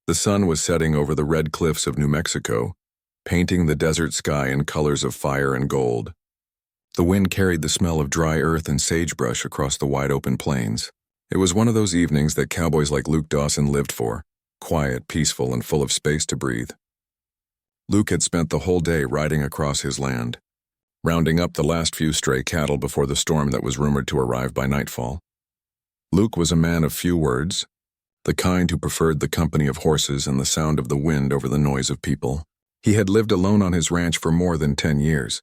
The sun was setting over the red cliffs of New Mexico, painting the desert sky in colors of fire and gold. The wind carried the smell of dry earth and sagebrush across the wide-open plains. It was one of those evenings that cowboys like Luke Dawson lived for, quiet, peaceful, and full of space to breathe. Luke had spent the whole day riding across his land, rounding up the last few stray cattle before the storm that was rumored to arrive by nightfall. Luke was a man of few words, the kind who preferred the company of horses and the sound of the wind over the noise of people. He had lived alone on his ranch for more than 10 years.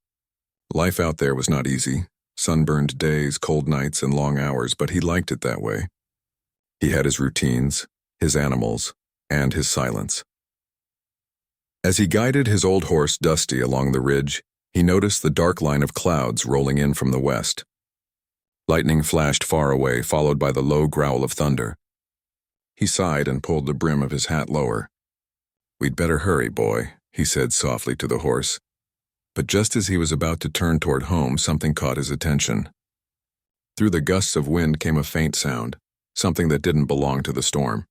Life out there was not easy, sunburned days, cold nights, and long hours, but he liked it that way. He had his routines, his animals, and his silence. As he guided his old horse Dusty along the ridge, he noticed the dark line of clouds rolling in from the west. Lightning flashed far away, followed by the low growl of thunder. He sighed and pulled the brim of his hat lower. "We'd better hurry, boy," he said softly to the horse. But just as he was about to turn toward home, something caught his attention. Through the gusts of wind came a faint sound, something that didn't belong to the storm.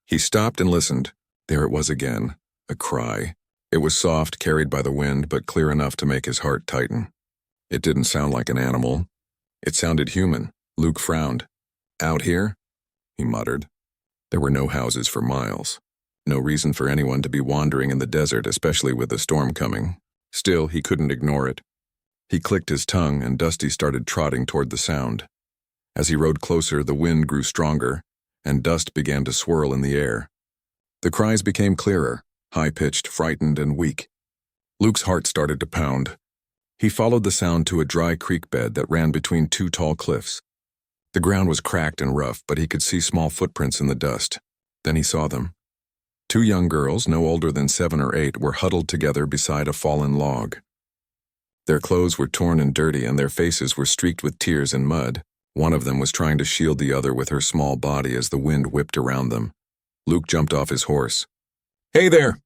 He stopped and listened. There it was again, a cry. It was soft, carried by the wind, but clear enough to make his heart tighten. It didn't sound like an animal. It sounded human. Luke frowned. "Out here?" he muttered. There were no houses for miles. No reason for anyone to be wandering in the desert, especially with a storm coming. Still, he couldn't ignore it. He clicked his tongue, and Dusty started trotting toward the sound. As he rode closer, the wind grew stronger, and dust began to swirl in the air. The cries became clearer, high-pitched, frightened, and weak. Luke's heart started to pound. He followed the sound to a dry creek bed that ran between two tall cliffs. The ground was cracked and rough, but he could see small footprints in the dust. Then he saw them. Two young girls, no older than 7 or 8, were huddled together beside a fallen log. Their clothes were torn and dirty, and their faces were streaked with tears and mud. One of them was trying to shield the other with her small body as the wind whipped around them. Luke jumped off his horse. "Hey there!"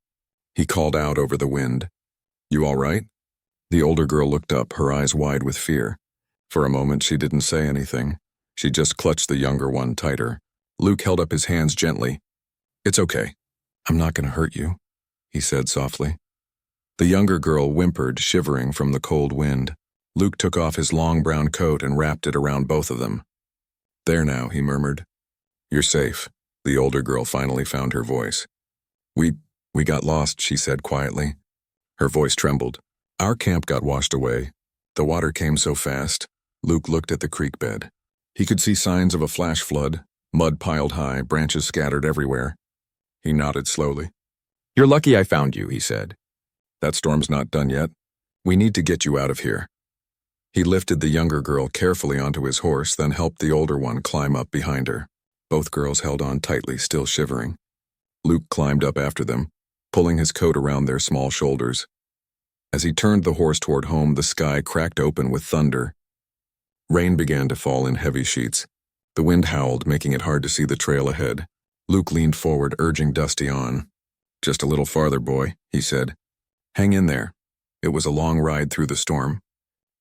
he called out over the wind. "You all right?" The older girl looked up, her eyes wide with fear. For a moment, she didn't say anything. She just clutched the younger one tighter. Luke held up his hands gently. "It's okay. I'm not going to hurt you," he said softly. The younger girl whimpered, shivering from the cold wind. Luke took off his long brown coat and wrapped it around both of them. "There now," he murmured. "You're safe." The older girl finally found her voice. We got lost," she said quietly. Her voice trembled. "Our camp got washed away. The water came so fast." Luke looked at the creek bed. He could see signs of a flash flood, mud piled high, branches scattered everywhere. He nodded slowly. "You're lucky I found you," he said. "That storm's not done yet. We need to get you out of here." He lifted the younger girl carefully onto his horse, then helped the older one climb up behind her. Both girls held on tightly, still shivering. Luke climbed up after them, pulling his coat around their small shoulders. As he turned the horse toward home, the sky cracked open with thunder. Rain began to fall in heavy sheets. The wind howled, making it hard to see the trail ahead. Luke leaned forward, urging Dusty on. "Just a little farther, boy," he said. "Hang in there." It was a long ride through the storm.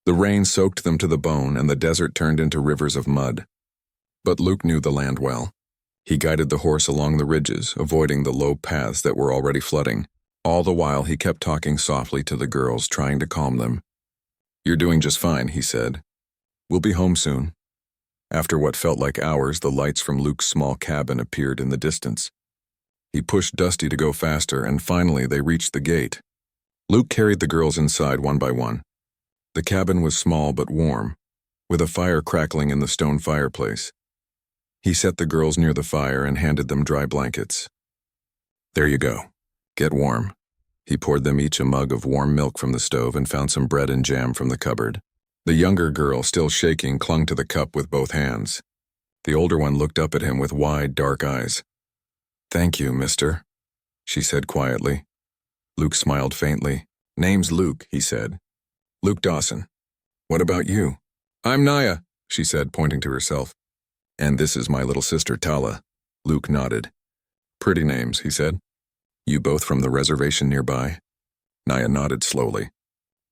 The rain soaked them to the bone, and the desert turned into rivers of mud. But Luke knew the land well. He guided the horse along the ridges, avoiding the low paths that were already flooding. All the while, he kept talking softly to the girls, trying to calm them. "You're doing just fine," he said. "We'll be home soon." After what felt like hours, the lights from Luke's small cabin appeared in the distance. He pushed Dusty to go faster, and finally they reached the gate. Luke carried the girls inside one by one. The cabin was small but warm, with a fire crackling in the stone fireplace. He set the girls near the fire and handed them dry blankets. "There you go. Get warm." He poured them each a mug of warm milk from the stove and found some bread and jam from the cupboard. The younger girl, still shaking, clung to the cup with both hands. The older one looked up at him with wide, dark eyes. "Thank you, mister," she said quietly. Luke smiled faintly. "Name's Luke," he said. "Luke Dawson. What about you?" "I'm Naya," she said, pointing to herself. "And this is my little sister, Tala." Luke nodded. "Pretty names," he said. "You both from the reservation nearby?" Naya nodded slowly.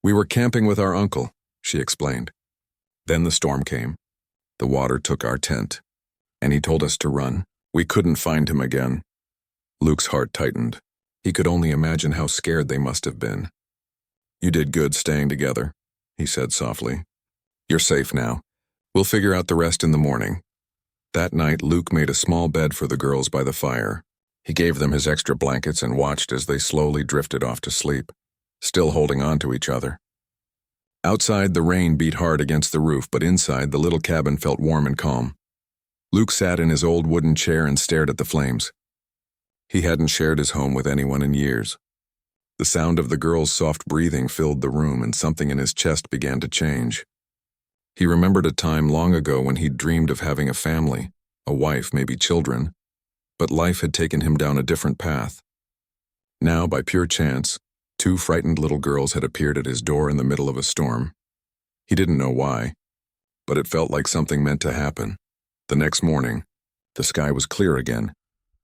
"We were camping with our uncle," she explained. "Then the storm came. The water took our tent, and he told us to run. We couldn't find him again." Luke's heart tightened. He could only imagine how scared they must have been. "You did good staying together," he said softly. "You're safe now. We'll figure out the rest in the morning." That night, Luke made a small bed for the girls by the fire. He gave them his extra blankets and watched as they slowly drifted off to sleep, still holding on to each other. Outside, the rain beat hard against the roof, but inside, the little cabin felt warm and calm. Luke sat in his old wooden chair and stared at the flames. He hadn't shared his home with anyone in years. The sound of the girls' soft breathing filled the room, and something in his chest began to change. He remembered a time long ago when he'd dreamed of having a family, a wife, maybe children, but life had taken him down a different path. Now, by pure chance, 2 frightened little girls had appeared at his door in the middle of a storm. He didn't know why, but it felt like something meant to happen. The next morning, the sky was clear again,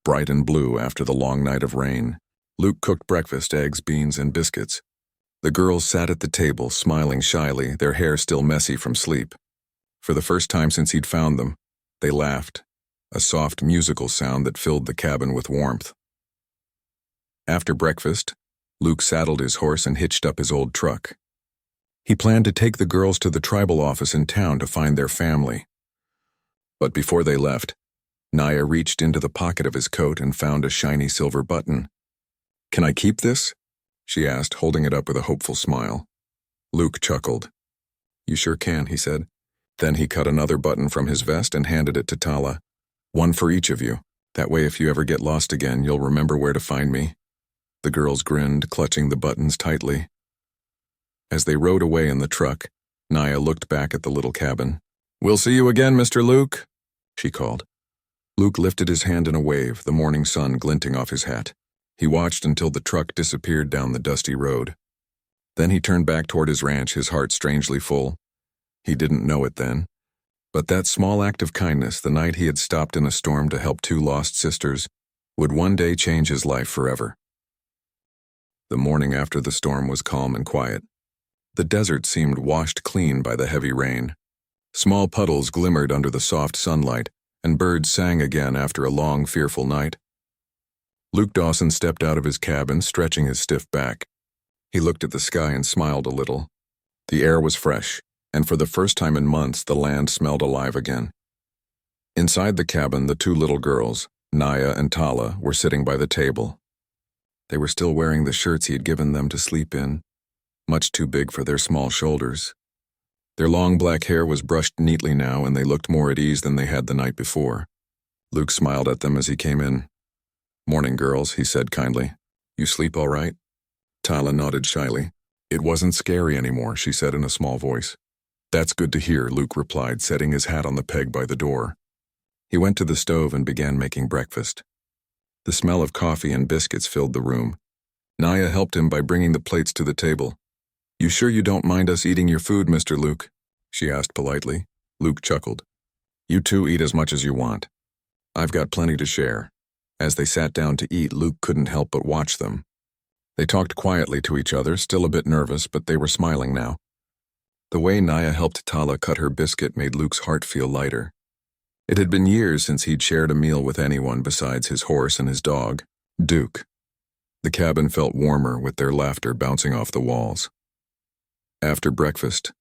bright and blue after the long night of rain. Luke cooked breakfast, eggs, beans, and biscuits. The girls sat at the table, smiling shyly, their hair still messy from sleep. For the first time since he'd found them, they laughed, a soft musical sound that filled the cabin with warmth. After breakfast, Luke saddled his horse and hitched up his old truck. He planned to take the girls to the tribal office in town to find their family. But before they left, Naya reached into the pocket of his coat and found a shiny silver button. "Can I keep this?" she asked, holding it up with a hopeful smile. Luke chuckled. "You sure can," he said. Then he cut another button from his vest and handed it to Tala. "One for each of you. That way if you ever get lost again, you'll remember where to find me." The girls grinned, clutching the buttons tightly. As they rode away in the truck, Naya looked back at the little cabin. "We'll see you again, Mr. Luke," she called. Luke lifted his hand in a wave, the morning sun glinting off his hat. He watched until the truck disappeared down the dusty road. Then he turned back toward his ranch, his heart strangely full. He didn't know it then, but that small act of kindness, the night he had stopped in a storm to help 2 lost sisters, would one day change his life forever. The morning after the storm was calm and quiet. The desert seemed washed clean by the heavy rain. Small puddles glimmered under the soft sunlight, and birds sang again after a long, fearful night. Luke Dawson stepped out of his cabin, stretching his stiff back. He looked at the sky and smiled a little. The air was fresh, and for the first time in months, the land smelled alive again. Inside the cabin, the 2 little girls, Naya and Tala, were sitting by the table. They were still wearing the shirts he had given them to sleep in, much too big for their small shoulders. Their long black hair was brushed neatly now, and they looked more at ease than they had the night before. Luke smiled at them as he came in. "Morning, girls," he said kindly. "You sleep all right?" Tala nodded shyly. "It wasn't scary anymore," she said in a small voice. "That's good to hear," Luke replied, setting his hat on the peg by the door. He went to the stove and began making breakfast. The smell of coffee and biscuits filled the room. Naya helped him by bringing the plates to the table. "You sure you don't mind us eating your food, Mr. Luke?" she asked politely. Luke chuckled. "You 2 eat as much as you want. I've got plenty to share." As they sat down to eat, Luke couldn't help but watch them. They talked quietly to each other, still a bit nervous, but they were smiling now. The way Naya helped Tala cut her biscuit made Luke's heart feel lighter. It had been years since he'd shared a meal with anyone besides his horse and his dog, Duke. The cabin felt warmer with their laughter bouncing off the walls. After breakfast,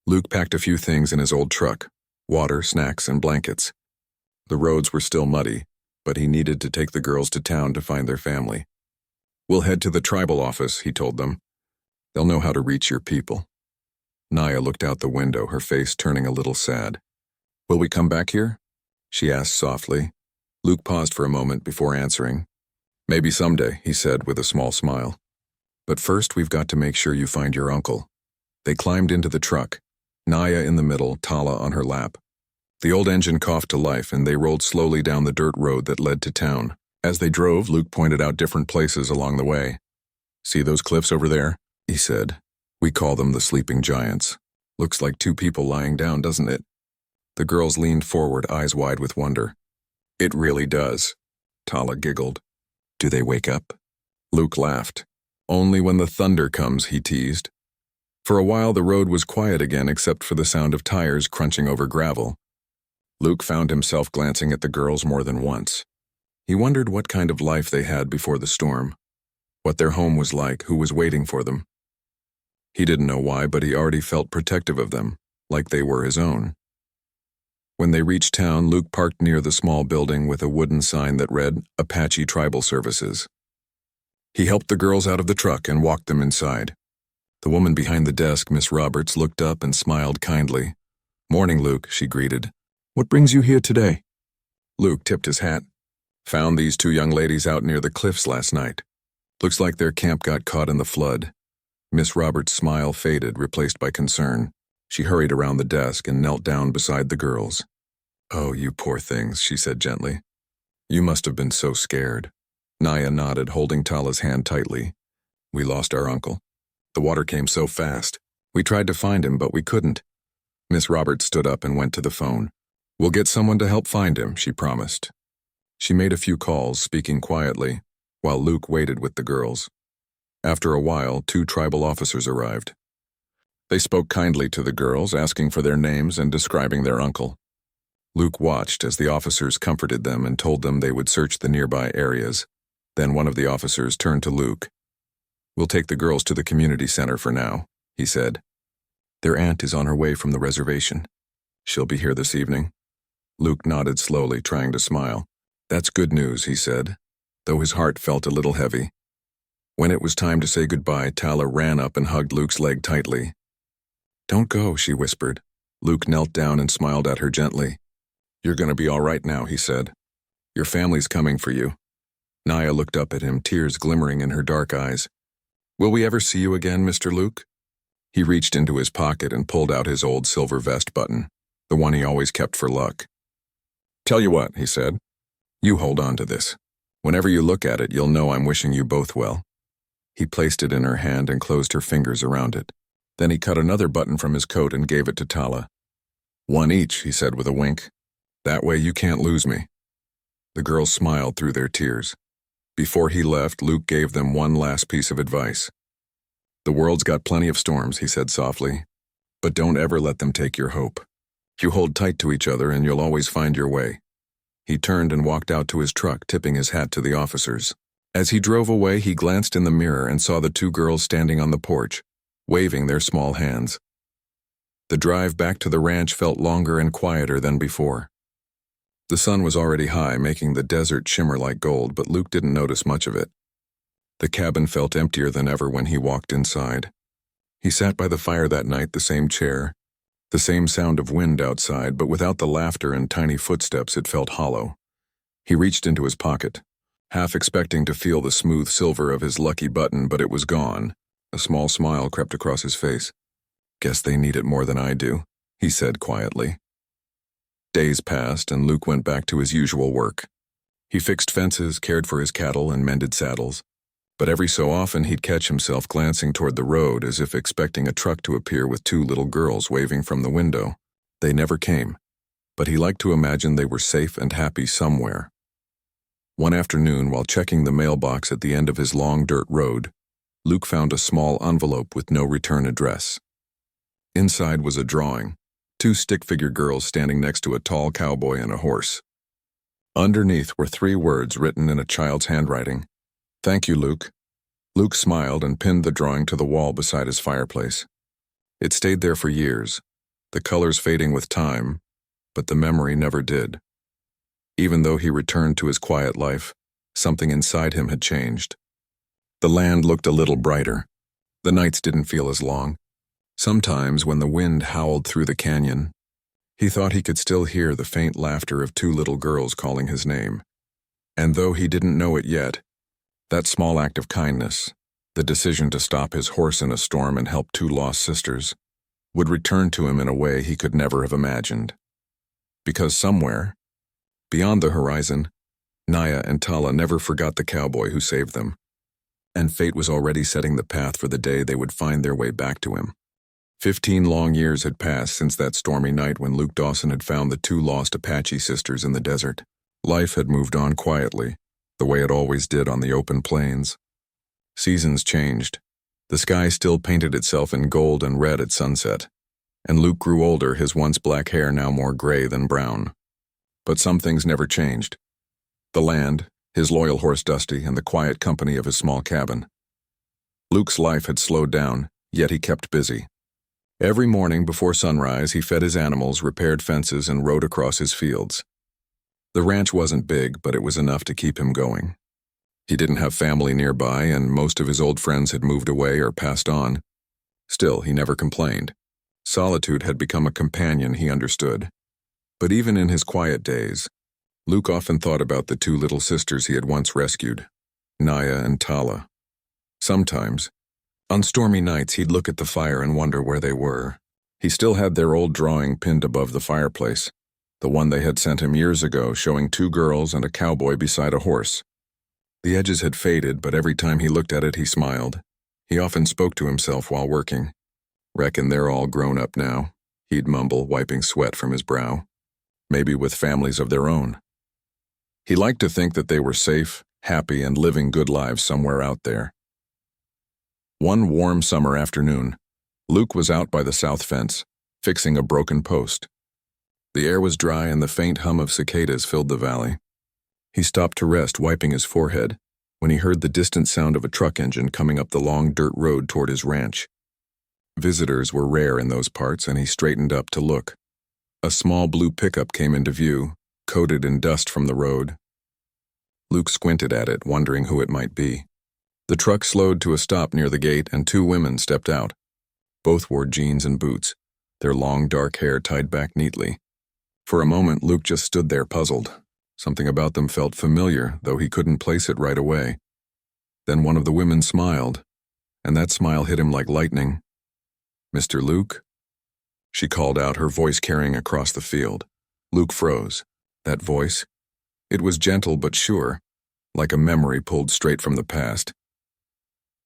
Luke packed a few things in his old truck, water, snacks, and blankets. The roads were still muddy, but he needed to take the girls to town to find their family. "We'll head to the tribal office," he told them. "They'll know how to reach your people." Naya looked out the window, her face turning a little sad. "Will we come back here?" she asked softly. Luke paused for a moment before answering. "Maybe someday," he said with a small smile. "But first we've got to make sure you find your uncle." They climbed into the truck, Naya in the middle, Tala on her lap. The old engine coughed to life, and they rolled slowly down the dirt road that led to town. As they drove, Luke pointed out different places along the way. "See those cliffs over there?" he said. "We call them the sleeping giants. Looks like 2 people lying down, doesn't it?" The girls leaned forward, eyes wide with wonder. "It really does," Tala giggled. "Do they wake up?" Luke laughed. "Only when the thunder comes," he teased. For a while the road was quiet again except for the sound of tires crunching over gravel. Luke found himself glancing at the girls more than once. He wondered what kind of life they had before the storm, what their home was like, who was waiting for them. He didn't know why, but he already felt protective of them, like they were his own. When they reached town, Luke parked near the small building with a wooden sign that read, Apache Tribal Services. He helped the girls out of the truck and walked them inside. The woman behind the desk, Miss Roberts, looked up and smiled kindly. "Morning, Luke," she greeted. "What brings you here today?" Luke tipped his hat. "Found these two young ladies out near the cliffs last night. Looks like their camp got caught in the flood." Miss Roberts' smile faded, replaced by concern. She hurried around the desk and knelt down beside the girls. "Oh, you poor things," she said gently. "You must have been so scared." Naya nodded, holding Tala's hand tightly. "We lost our uncle. The water came so fast. We tried to find him, but we couldn't." Miss Roberts stood up and went to the phone. "We'll get someone to help find him," she promised. She made a few calls, speaking quietly, while Luke waited with the girls. After a while, 2 tribal officers arrived. They spoke kindly to the girls, asking for their names and describing their uncle. Luke watched as the officers comforted them and told them they would search the nearby areas. Then one of the officers turned to Luke. "We'll take the girls to the community center for now," he said. "Their aunt is on her way from the reservation. She'll be here this evening." Luke nodded slowly, trying to smile. "That's good news," he said, though his heart felt a little heavy. When it was time to say goodbye, Tala ran up and hugged Luke's leg tightly. "Don't go," she whispered. Luke knelt down and smiled at her gently. "You're going to be all right now," he said. "Your family's coming for you." Naya looked up at him, tears glimmering in her dark eyes. "Will we ever see you again, Mr. Luke?" He reached into his pocket and pulled out his old silver vest button, the one he always kept for luck. "Tell you what," he said. "You hold on to this. Whenever you look at it, you'll know I'm wishing you both well." He placed it in her hand and closed her fingers around it. Then he cut another button from his coat and gave it to Tala. "One each," he said with a wink. "That way you can't lose me." The girls smiled through their tears. Before he left, Luke gave them one last piece of advice. "The world's got plenty of storms," he said softly, "but don't ever let them take your hope. You hold tight to each other and you'll always find your way." He turned and walked out to his truck, tipping his hat to the officers. As he drove away, he glanced in the mirror and saw the 2 girls standing on the porch, waving their small hands. The drive back to the ranch felt longer and quieter than before. The sun was already high, making the desert shimmer like gold, but Luke didn't notice much of it. The cabin felt emptier than ever when he walked inside. He sat by the fire that night, the same chair, the same sound of wind outside, but without the laughter and tiny footsteps, it felt hollow. He reached into his pocket, half expecting to feel the smooth silver of his lucky button, but it was gone. A small smile crept across his face. "Guess they need it more than I do," he said quietly. Days passed, and Luke went back to his usual work. He fixed fences, cared for his cattle, and mended saddles. But every so often he'd catch himself glancing toward the road as if expecting a truck to appear with 2 little girls waving from the window. They never came, but he liked to imagine they were safe and happy somewhere. One afternoon, while checking the mailbox at the end of his long dirt road, Luke found a small envelope with no return address. Inside was a drawing, 2 stick-figure girls standing next to a tall cowboy and a horse. Underneath were 3 words written in a child's handwriting. "Thank you, Luke." Luke smiled and pinned the drawing to the wall beside his fireplace. It stayed there for years, the colors fading with time, but the memory never did. Even though he returned to his quiet life, something inside him had changed. The land looked a little brighter. The nights didn't feel as long. Sometimes, when the wind howled through the canyon, he thought he could still hear the faint laughter of 2 little girls calling his name. And though he didn't know it yet, that small act of kindness, the decision to stop his horse in a storm and help 2 lost sisters, would return to him in a way he could never have imagined. Because somewhere, beyond the horizon, Naya and Tala never forgot the cowboy who saved them, and fate was already setting the path for the day they would find their way back to him. 15 long years had passed since that stormy night when Luke Dawson had found the 2 lost Apache sisters in the desert. Life had moved on quietly, the way it always did on the open plains. Seasons changed. The sky still painted itself in gold and red at sunset, and Luke grew older, his once black hair now more gray than brown. But some things never changed. The land, his loyal horse Dusty, and the quiet company of his small cabin. Luke's life had slowed down, yet he kept busy. Every morning before sunrise, he fed his animals, repaired fences, and rode across his fields. The ranch wasn't big, but it was enough to keep him going. He didn't have family nearby, and most of his old friends had moved away or passed on. Still, he never complained. Solitude had become a companion he understood. But even in his quiet days, Luke often thought about the two little sisters he had once rescued, Naya and Tala. Sometimes, on stormy nights, he'd look at the fire and wonder where they were. He still had their old drawing pinned above the fireplace, the one they had sent him years ago, showing two girls and a cowboy beside a horse. The edges had faded, but every time he looked at it, he smiled. He often spoke to himself while working. "Reckon they're all grown up now," he'd mumble, wiping sweat from his brow. Maybe with families of their own. He liked to think that they were safe, happy, and living good lives somewhere out there. One warm summer afternoon, Luke was out by the south fence, fixing a broken post. The air was dry and the faint hum of cicadas filled the valley. He stopped to rest, wiping his forehead, when he heard the distant sound of a truck engine coming up the long dirt road toward his ranch. Visitors were rare in those parts, and he straightened up to look. A small blue pickup came into view, coated in dust from the road. Luke squinted at it, wondering who it might be. The truck slowed to a stop near the gate, and two women stepped out. Both wore jeans and boots, their long dark hair tied back neatly. For a moment, Luke just stood there puzzled. Something about them felt familiar, though he couldn't place it right away. Then one of the women smiled, and that smile hit him like lightning. "Mr. Luke?" She called out, her voice carrying across the field. Luke froze. That voice? It was gentle but sure, like a memory pulled straight from the past.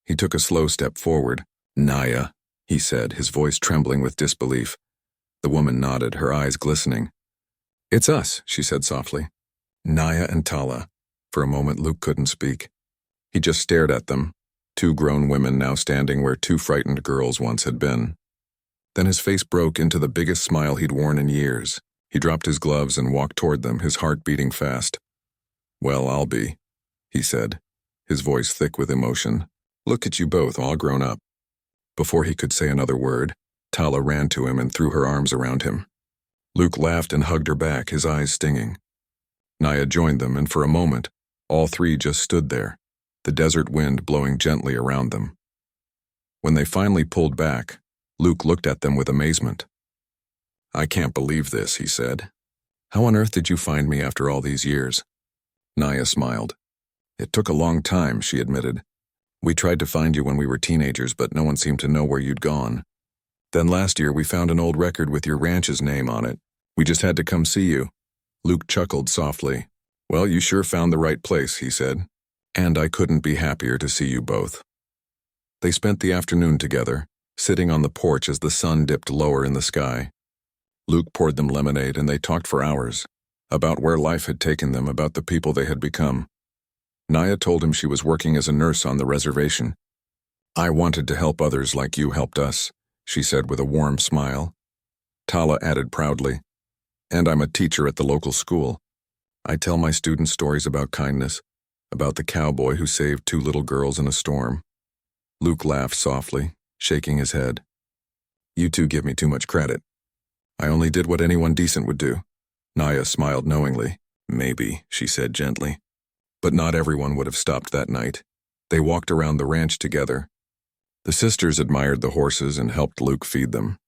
He took a slow step forward. "Naya," he said, his voice trembling with disbelief. The woman nodded, her eyes glistening. "It's us," she said softly. Naya and Tala. For a moment, Luke couldn't speak. He just stared at them, two grown women now standing where two frightened girls once had been. Then his face broke into the biggest smile he'd worn in years. He dropped his gloves and walked toward them, his heart beating fast. "Well, I'll be," he said, his voice thick with emotion. "Look at you both, all grown up." Before he could say another word, Tala ran to him and threw her arms around him. Luke laughed and hugged her back, his eyes stinging. Naya joined them, and for a moment, all three just stood there, the desert wind blowing gently around them. When they finally pulled back, Luke looked at them with amazement. "I can't believe this," he said. "How on earth did you find me after all these years?" Naya smiled. "It took a long time," she admitted. "We tried to find you when we were teenagers, but no one seemed to know where you'd gone. Then last year we found an old record with your ranch's name on it. We just had to come see you." Luke chuckled softly. "Well, you sure found the right place," he said. "And I couldn't be happier to see you both." They spent the afternoon together, sitting on the porch as the sun dipped lower in the sky. Luke poured them lemonade, and they talked for hours, about where life had taken them, about the people they had become. Naya told him she was working as a nurse on the reservation. "I wanted to help others like you helped us," she said with a warm smile. Tala added proudly, "And I'm a teacher at the local school. I tell my students stories about kindness, about the cowboy who saved two little girls in a storm." Luke laughed softly, shaking his head. "You two give me too much credit. I only did what anyone decent would do." Naya smiled knowingly. "Maybe," she said gently. But not everyone would have stopped that night. They walked around the ranch together. The sisters admired the horses and helped Luke feed them.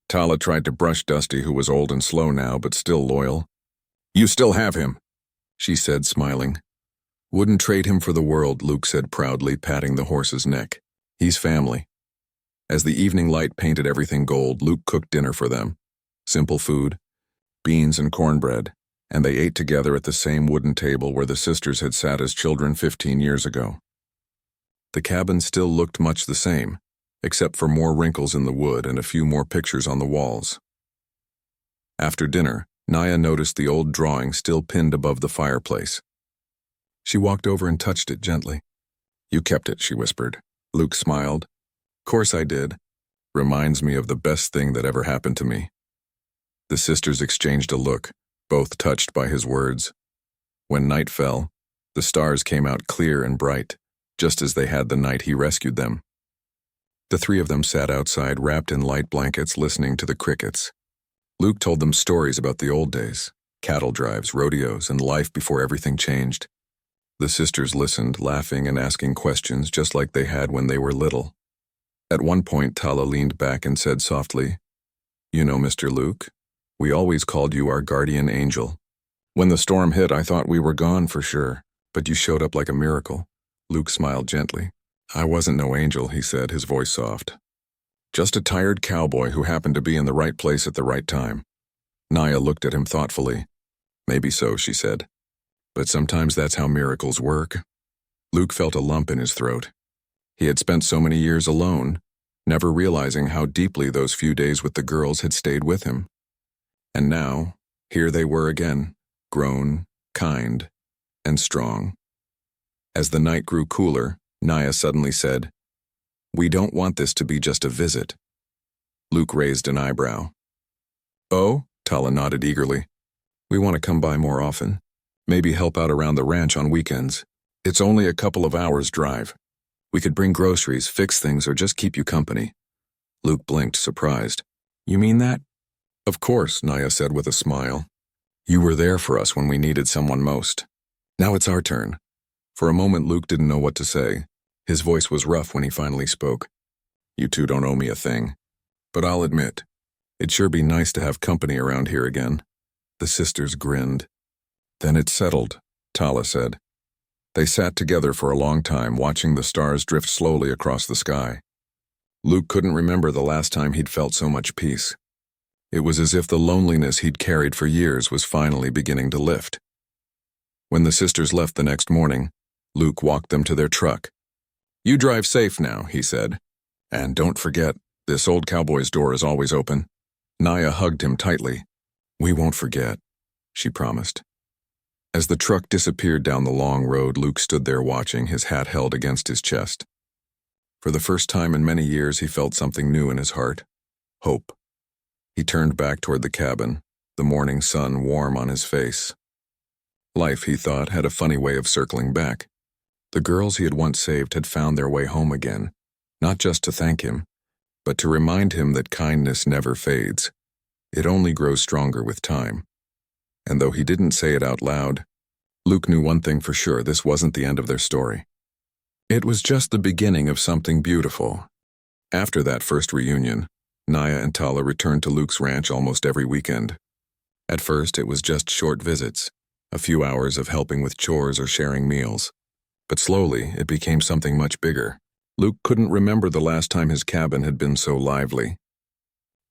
Tala tried to brush Dusty, who was old and slow now, but still loyal. "You still have him," she said, smiling. "Wouldn't trade him for the world," Luke said proudly, patting the horse's neck. "He's family." As the evening light painted everything gold, Luke cooked dinner for them. Simple food, beans and cornbread, and they ate together at the same wooden table where the sisters had sat as children 15 years ago. The cabin still looked much the same, except for more wrinkles in the wood and a few more pictures on the walls. After dinner, Naya noticed the old drawing still pinned above the fireplace. She walked over and touched it gently. "You kept it," she whispered. Luke smiled. "Course I did. Reminds me of the best thing that ever happened to me." The sisters exchanged a look, both touched by his words. When night fell, The stars came out clear and bright, just as they had the night he rescued them. The three of them sat outside, wrapped in light blankets, listening to the crickets. Luke told them stories about the old days, cattle drives, rodeos, and life before everything changed. The sisters listened, laughing and asking questions just like they had when they were little. At one point, Tala leaned back and said softly, "You know, Mr. Luke, we always called you our guardian angel. When the storm hit, I thought we were gone for sure, but you showed up like a miracle." Luke smiled gently. "I wasn't no angel," he said, his voice soft. "Just a tired cowboy who happened to be in the right place at the right time." Naya looked at him thoughtfully. "Maybe so," she said. "But sometimes that's how miracles work." Luke felt a lump in his throat. He had spent so many years alone, never realizing how deeply those few days with the girls had stayed with him. And now, here they were again, grown, kind, and strong. As the night grew cooler, Naya suddenly said, "We don't want this to be just a visit." Luke raised an eyebrow. "Oh?" Tala nodded eagerly. "We want to come by more often. Maybe help out around the ranch on weekends. It's only a couple of hours' drive. We could bring groceries, fix things, or just keep you company." Luke blinked, surprised. "You mean that?" "Of course," Naya said with a smile. "You were there for us when we needed someone most. Now it's our turn." For a moment, Luke didn't know what to say. His voice was rough when he finally spoke. "You two don't owe me a thing. But I'll admit, it'd sure be nice to have company around here again." The sisters grinned. "Then it's settled," Tala said. They sat together for a long time, watching the stars drift slowly across the sky. Luke couldn't remember the last time he'd felt so much peace. It was as if the loneliness he'd carried for years was finally beginning to lift. When the sisters left the next morning, Luke walked them to their truck. "You drive safe now," he said. "And don't forget, this old cowboy's door is always open." Naya hugged him tightly. "We won't forget," she promised. As the truck disappeared down the long road, Luke stood there watching, his hat held against his chest. For the first time in many years, he felt something new in his heart. Hope. He turned back toward the cabin, the morning sun warm on his face. Life, he thought, had a funny way of circling back. The girls he had once saved had found their way home again, not just to thank him, but to remind him that kindness never fades. It only grows stronger with time. And though he didn't say it out loud, Luke knew one thing for sure: this wasn't the end of their story. It was just the beginning of something beautiful. After that first reunion, Naya and Tala returned to Luke's ranch almost every weekend. At first, it was just short visits, a few hours of helping with chores or sharing meals. But slowly, it became something much bigger. Luke couldn't remember the last time his cabin had been so lively.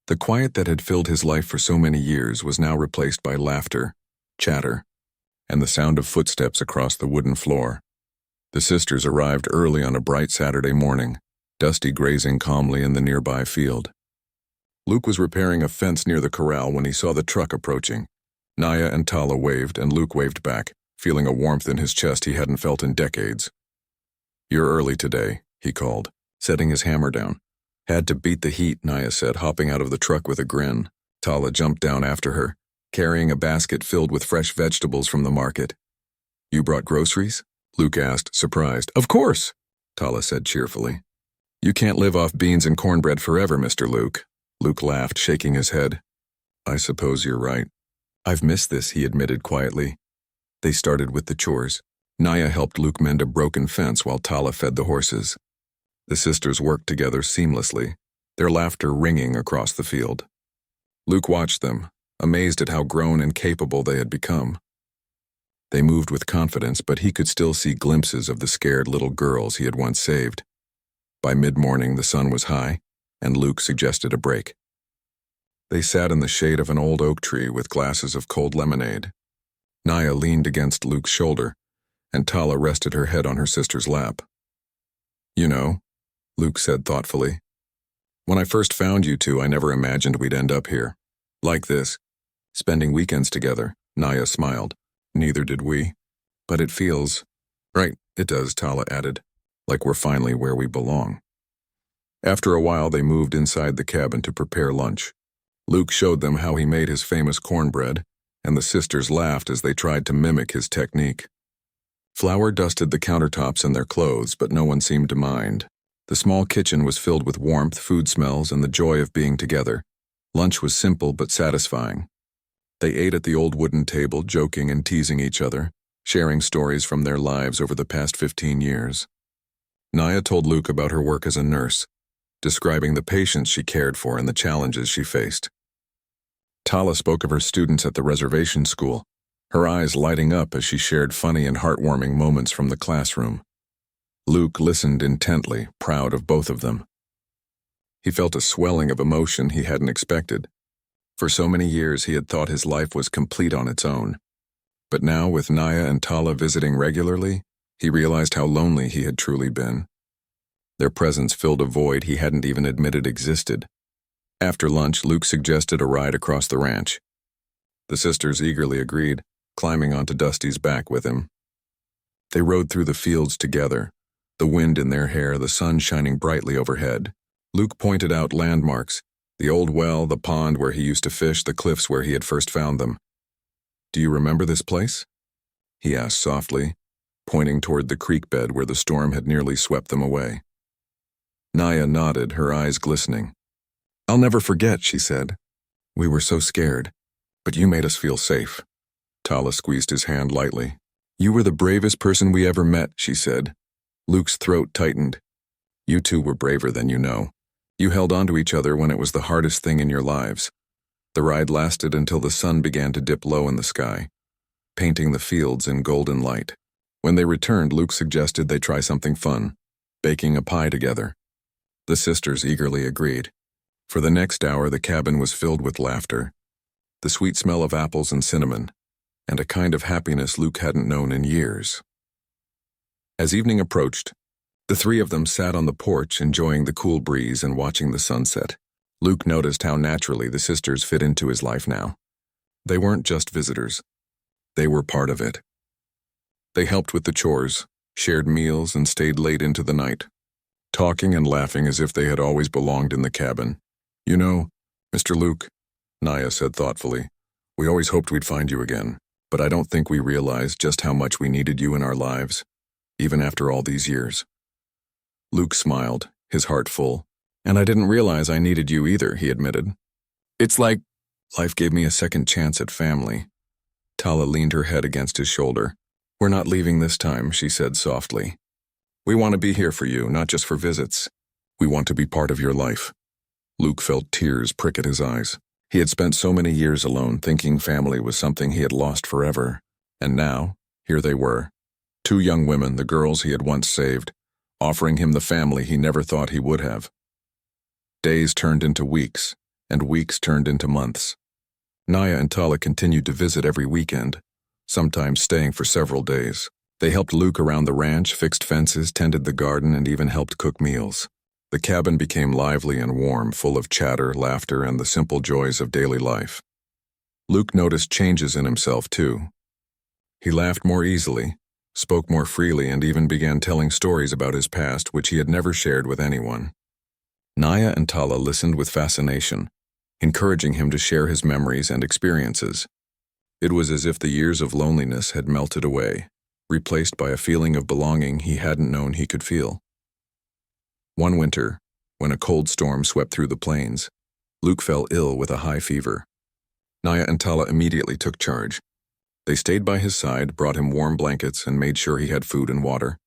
The quiet that had filled his life for so many years was now replaced by laughter, chatter, and the sound of footsteps across the wooden floor. The sisters arrived early on a bright Saturday morning, Dusty grazing calmly in the nearby field. Luke was repairing a fence near the corral when he saw the truck approaching. Naya and Tala waved, and Luke waved back, feeling a warmth in his chest he hadn't felt in decades. "You're early today," he called, setting his hammer down. "Had to beat the heat," Naya said, hopping out of the truck with a grin. Tala jumped down after her, carrying a basket filled with fresh vegetables from the market. "You brought groceries?" Luke asked, surprised. "Of course," Tala said cheerfully. "You can't live off beans and cornbread forever, Mr. Luke." Luke laughed, shaking his head. "I suppose you're right. I've missed this," he admitted quietly. They started with the chores. Naya helped Luke mend a broken fence while Tala fed the horses. The sisters worked together seamlessly, their laughter ringing across the field. Luke watched them, amazed at how grown and capable they had become. They moved with confidence, but he could still see glimpses of the scared little girls he had once saved. By mid-morning, the sun was high, and Luke suggested a break. They sat in the shade of an old oak tree with glasses of cold lemonade. Naya leaned against Luke's shoulder, and Tala rested her head on her sister's lap. "You know," Luke said thoughtfully, "when I first found you two, I never imagined we'd end up here. Like this, spending weekends together." Naya smiled. "Neither did we. But it feels..." "Right, it does," Tala added, "like we're finally where we belong." After a while, they moved inside the cabin to prepare lunch. Luke showed them how he made his famous cornbread, and the sisters laughed as they tried to mimic his technique. Flour dusted the countertops and their clothes, but no one seemed to mind. The small kitchen was filled with warmth, food smells, and the joy of being together. Lunch was simple but satisfying. They ate at the old wooden table, joking and teasing each other, sharing stories from their lives over the past 15 years. Naya told Luke about her work as a nurse, describing the patients she cared for and the challenges she faced. Tala spoke of her students at the reservation school, her eyes lighting up as she shared funny and heartwarming moments from the classroom. Luke listened intently, proud of both of them. He felt a swelling of emotion he hadn't expected. For so many years he had thought his life was complete on its own. But now, with Naya and Tala visiting regularly, he realized how lonely he had truly been. Their presence filled a void he hadn't even admitted existed. After lunch, Luke suggested a ride across the ranch. The sisters eagerly agreed, climbing onto Dusty's back with him. They rode through the fields together, the wind in their hair, the sun shining brightly overhead. Luke pointed out landmarks, the old well, the pond where he used to fish, the cliffs where he had first found them. "Do you remember this place?" he asked softly, pointing toward the creek bed where the storm had nearly swept them away. Naya nodded, her eyes glistening. "I'll never forget," she said. "We were so scared, but you made us feel safe." Tala squeezed his hand lightly. "You were the bravest person we ever met," she said. Luke's throat tightened. "You two were braver than you know. You held on to each other when it was the hardest thing in your lives." The ride lasted until the sun began to dip low in the sky, painting the fields in golden light. When they returned, Luke suggested they try something fun, baking a pie together. The sisters eagerly agreed. For the next hour, the cabin was filled with laughter, the sweet smell of apples and cinnamon, and a kind of happiness Luke hadn't known in years. As evening approached, the three of them sat on the porch enjoying the cool breeze and watching the sunset. Luke noticed how naturally the sisters fit into his life now. They weren't just visitors. They were part of it. They helped with the chores, shared meals, and stayed late into the night, talking and laughing as if they had always belonged in the cabin. "You know, Mr. Luke," Naya said thoughtfully, "we always hoped we'd find you again, but I don't think we realized just how much we needed you in our lives, even after all these years." Luke smiled, his heart full. "And I didn't realize I needed you either," he admitted. "It's like life gave me a second chance at family." Tala leaned her head against his shoulder. "We're not leaving this time," she said softly. "We want to be here for you, not just for visits. We want to be part of your life." Luke felt tears prick at his eyes. He had spent so many years alone, thinking family was something he had lost forever. And now, here they were, two young women, the girls he had once saved, offering him the family he never thought he would have. Days turned into weeks, and weeks turned into months. Naya and Tala continued to visit every weekend, sometimes staying for several days. They helped Luke around the ranch, fixed fences, tended the garden, and even helped cook meals. The cabin became lively and warm, full of chatter, laughter, and the simple joys of daily life. Luke noticed changes in himself, too. He laughed more easily, spoke more freely, and even began telling stories about his past which he had never shared with anyone. Naya and Tala listened with fascination, encouraging him to share his memories and experiences. It was as if the years of loneliness had melted away, replaced by a feeling of belonging he hadn't known he could feel. One winter, when a cold storm swept through the plains, Luke fell ill with a high fever. Naya and Tala immediately took charge. They stayed by his side, brought him warm blankets, and made sure he had food and water.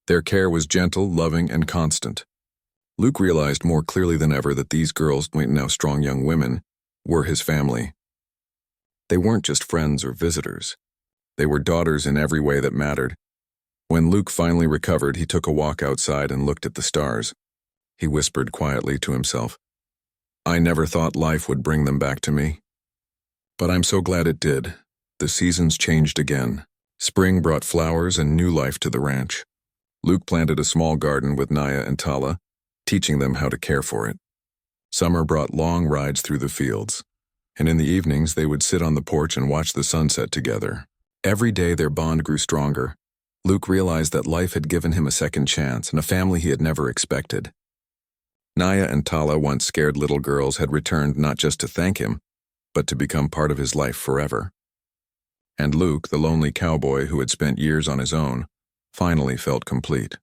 Their care was gentle, loving, and constant. Luke realized more clearly than ever that these girls, now strong young women, were his family. They weren't just friends or visitors. They were daughters in every way that mattered. When Luke finally recovered, he took a walk outside and looked at the stars. He whispered quietly to himself, "I never thought life would bring them back to me. But I'm so glad it did." The seasons changed again. Spring brought flowers and new life to the ranch. Luke planted a small garden with Naya and Tala, teaching them how to care for it. Summer brought long rides through the fields, and in the evenings they would sit on the porch and watch the sunset together. Every day their bond grew stronger. Luke realized that life had given him a second chance and a family he had never expected. Naya and Tala, once scared little girls, had returned not just to thank him, but to become part of his life forever. And Luke, the lonely cowboy who had spent years on his own, finally felt complete.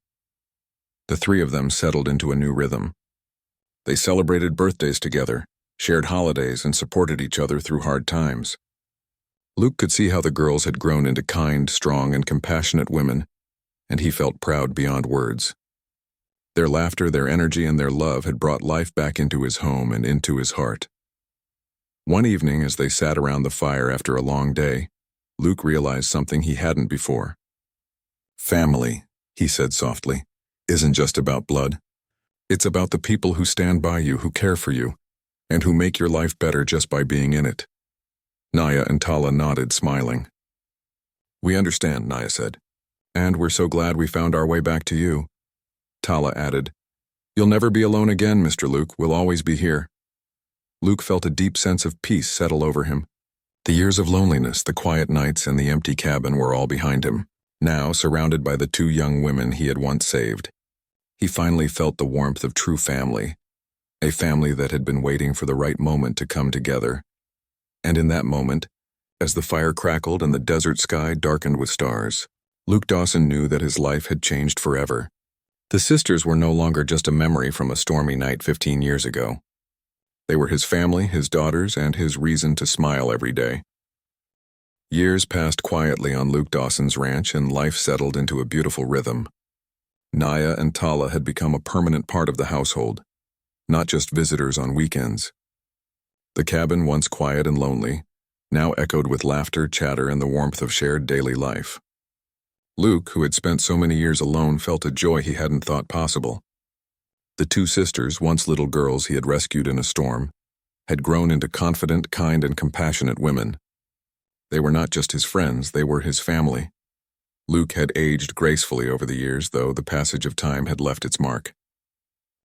The three of them settled into a new rhythm. They celebrated birthdays together, shared holidays, and supported each other through hard times. Luke could see how the girls had grown into kind, strong, and compassionate women, and he felt proud beyond words. Their laughter, their energy, and their love had brought life back into his home and into his heart. One evening, as they sat around the fire after a long day, Luke realized something he hadn't before. "Family," he said softly, "isn't just about blood. It's about the people who stand by you, who care for you, and who make your life better just by being in it." Naya and Tala nodded, smiling. "We understand," Naya said. "And we're so glad we found our way back to you." Tala added, "You'll never be alone again, Mr. Luke. We'll always be here." Luke felt a deep sense of peace settle over him. The years of loneliness, the quiet nights, and the empty cabin were all behind him. Now, surrounded by the two young women he had once saved, he finally felt the warmth of true family, a family that had been waiting for the right moment to come together. And in that moment, as the fire crackled and the desert sky darkened with stars, Luke Dawson knew that his life had changed forever. The sisters were no longer just a memory from a stormy night 15 years ago. They were his family, his daughters, and his reason to smile every day. Years passed quietly on Luke Dawson's ranch, and life settled into a beautiful rhythm. Naya and Tala had become a permanent part of the household, not just visitors on weekends. The cabin, once quiet and lonely, now echoed with laughter, chatter, and the warmth of shared daily life. Luke, who had spent so many years alone, felt a joy he hadn't thought possible. The two sisters, once little girls he had rescued in a storm, had grown into confident, kind, and compassionate women. They were not just his friends, they were his family. Luke had aged gracefully over the years, though the passage of time had left its mark.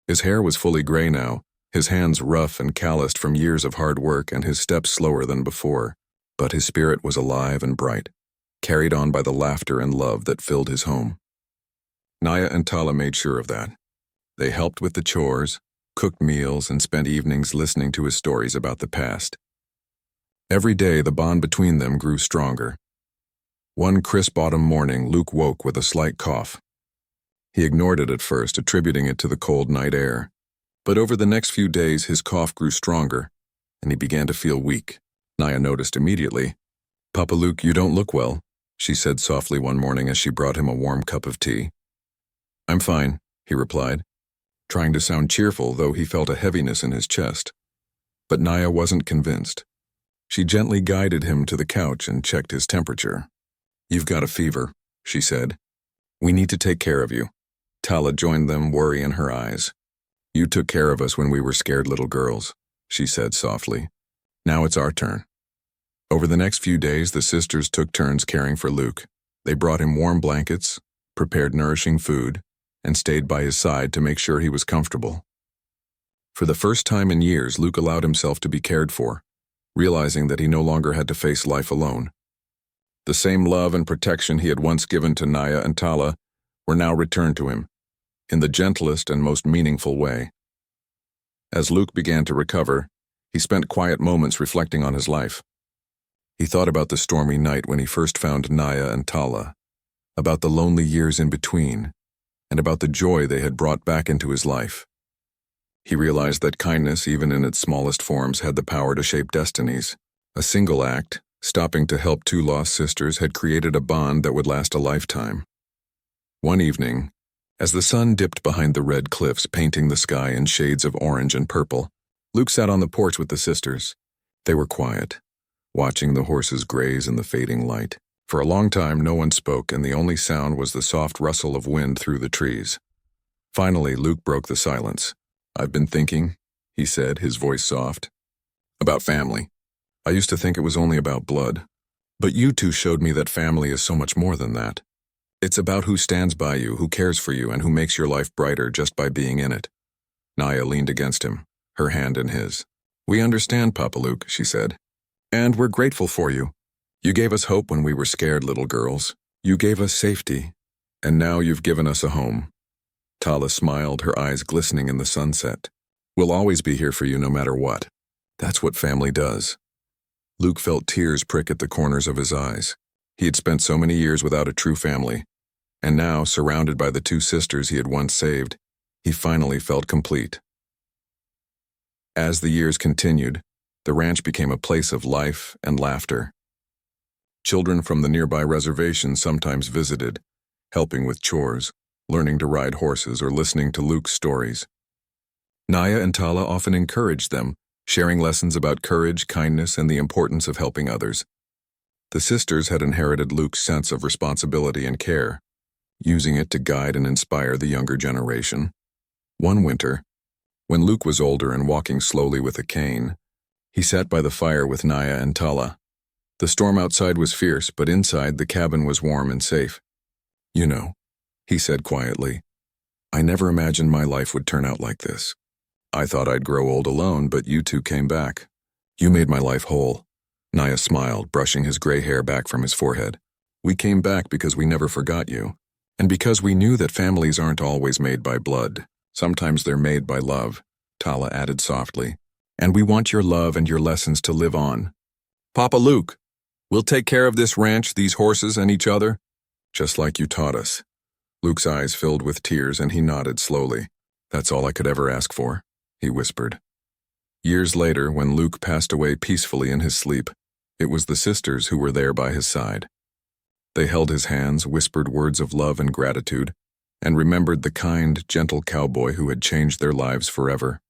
His hair was fully gray now, his hands rough and calloused from years of hard work, and his steps slower than before, but his spirit was alive and bright, carried on by the laughter and love that filled his home. Naya and Tala made sure of that. They helped with the chores, cooked meals, and spent evenings listening to his stories about the past. Every day, the bond between them grew stronger. One crisp autumn morning, Luke woke with a slight cough. He ignored it at first, attributing it to the cold night air. But over the next few days, his cough grew stronger, and he began to feel weak. Naya noticed immediately. "Papa Luke, you don't look well," she said softly one morning as she brought him a warm cup of tea. "I'm fine," he replied, trying to sound cheerful, though he felt a heaviness in his chest. But Naya wasn't convinced. She gently guided him to the couch and checked his temperature. "You've got a fever," she said. "We need to take care of you." Tala joined them, worry in her eyes. "You took care of us when we were scared little girls," she said softly. "Now it's our turn." Over the next few days, the sisters took turns caring for Luke. They brought him warm blankets, prepared nourishing food, and stayed by his side to make sure he was comfortable. For the first time in years, Luke allowed himself to be cared for, realizing that he no longer had to face life alone. The same love and protection he had once given to Naya and Tala were now returned to him, in the gentlest and most meaningful way. As Luke began to recover, he spent quiet moments reflecting on his life. He thought about the stormy night when he first found Naya and Tala, about the lonely years in between, and about the joy they had brought back into his life. He realized that kindness, even in its smallest forms, had the power to shape destinies. A single act, stopping to help two lost sisters, had created a bond that would last a lifetime. One evening, as the sun dipped behind the red cliffs, painting the sky in shades of orange and purple, Luke sat on the porch with the sisters. They were quiet, watching the horses graze in the fading light. For a long time, no one spoke, and the only sound was the soft rustle of wind through the trees. Finally, Luke broke the silence. "I've been thinking," he said, his voice soft, "about family. I used to think it was only about blood, but you two showed me that family is so much more than that. It's about who stands by you, who cares for you, and who makes your life brighter just by being in it." Naya leaned against him, her hand in his. "We understand, Papa Luke," she said, "and we're grateful for you. You gave us hope when we were scared little girls. You gave us safety, and now you've given us a home." Tala smiled, her eyes glistening in the sunset. "We'll always be here for you no matter what. That's what family does." Luke felt tears prick at the corners of his eyes. He had spent so many years without a true family, and now, surrounded by the two sisters he had once saved, he finally felt complete. As the years continued, the ranch became a place of life and laughter. Children from the nearby reservation sometimes visited, helping with chores, learning to ride horses, or listening to Luke's stories. Naya and Tala often encouraged them, sharing lessons about courage, kindness, and the importance of helping others. The sisters had inherited Luke's sense of responsibility and care, using it to guide and inspire the younger generation. One winter, when Luke was older and walking slowly with a cane, he sat by the fire with Naya and Tala. The storm outside was fierce, but inside the cabin was warm and safe. "You know," he said quietly, "I never imagined my life would turn out like this. I thought I'd grow old alone, but you two came back. You made my life whole." Naya smiled, brushing his gray hair back from his forehead. "We came back because we never forgot you, and because we knew that families aren't always made by blood. Sometimes they're made by love," Tala added softly. "And we want your love and your lessons to live on. Papa Luke, we'll take care of this ranch, these horses, and each other, just like you taught us." Luke's eyes filled with tears and he nodded slowly. "That's all I could ever ask for," he whispered. Years later, when Luke passed away peacefully in his sleep, it was the sisters who were there by his side. They held his hands, whispered words of love and gratitude, and remembered the kind, gentle cowboy who had changed their lives forever.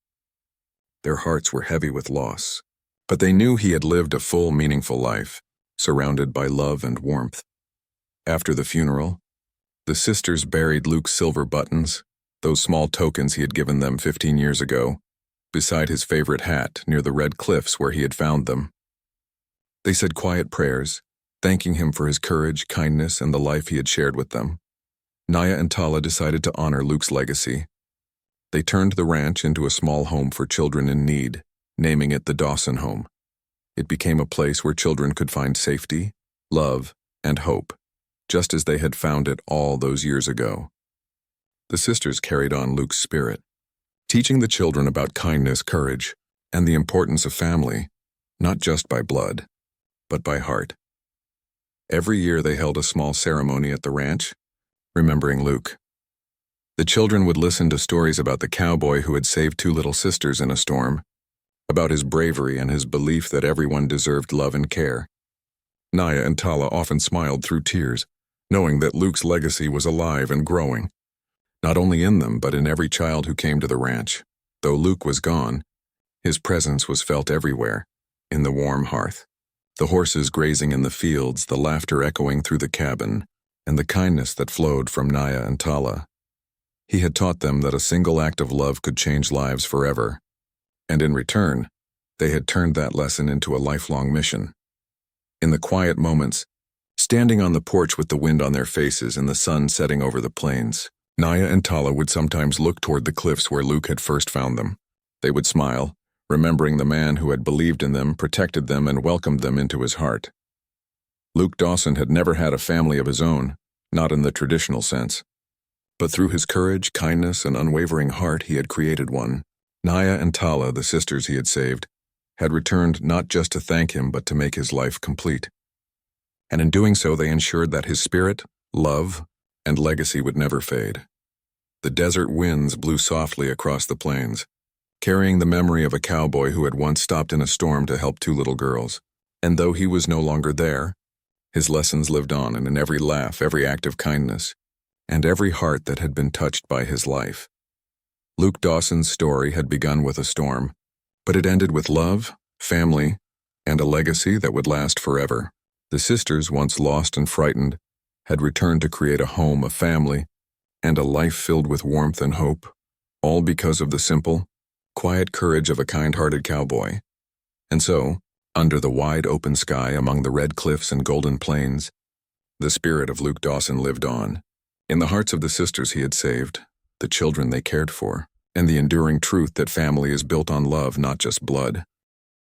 Their hearts were heavy with loss, but they knew he had lived a full, meaningful life, surrounded by love and warmth. After the funeral, the sisters buried Luke's silver buttons, those small tokens he had given them 15 years ago, beside his favorite hat near the red cliffs where he had found them. They said quiet prayers, thanking him for his courage, kindness, and the life he had shared with them. Naya and Tala decided to honor Luke's legacy. They turned the ranch into a small home for children in need, naming it the Dawson Home. It became a place where children could find safety, love, and hope, just as they had found it all those years ago. The sisters carried on Luke's spirit, teaching the children about kindness, courage, and the importance of family, not just by blood, but by heart. Every year they held a small ceremony at the ranch, remembering Luke. The children would listen to stories about the cowboy who had saved two little sisters in a storm, about his bravery and his belief that everyone deserved love and care. Naya and Tala often smiled through tears, knowing that Luke's legacy was alive and growing, not only in them but in every child who came to the ranch. Though Luke was gone, his presence was felt everywhere, in the warm hearth. The horses grazing in the fields, the laughter echoing through the cabin, and the kindness that flowed from Naya and Tala. He had taught them that a single act of love could change lives forever, and in return, they had turned that lesson into a lifelong mission. In the quiet moments, standing on the porch with the wind on their faces and the sun setting over the plains, Naya and Tala would sometimes look toward the cliffs where Luke had first found them. They would smile, remembering the man who had believed in them, protected them, and welcomed them into his heart. Luke Dawson had never had a family of his own, not in the traditional sense. But through his courage, kindness, and unwavering heart, he had created one. Naya and Tala, the sisters he had saved, had returned not just to thank him but to make his life complete. And in doing so, they ensured that his spirit, love, and legacy would never fade. The desert winds blew softly across the plains, carrying the memory of a cowboy who had once stopped in a storm to help two little girls. And though he was no longer there, his lessons lived on in every laugh, every act of kindness, and every heart that had been touched by his life. Luke Dawson's story had begun with a storm, but it ended with love, family, and a legacy that would last forever. The sisters, once lost and frightened, had returned to create a home, a family, and a life filled with warmth and hope, all because of the simple, quiet courage of a kind-hearted cowboy. And so, under the wide open sky among the red cliffs and golden plains, the spirit of Luke Dawson lived on, in the hearts of the sisters he had saved, the children they cared for, and the enduring truth that family is built on love, not just blood.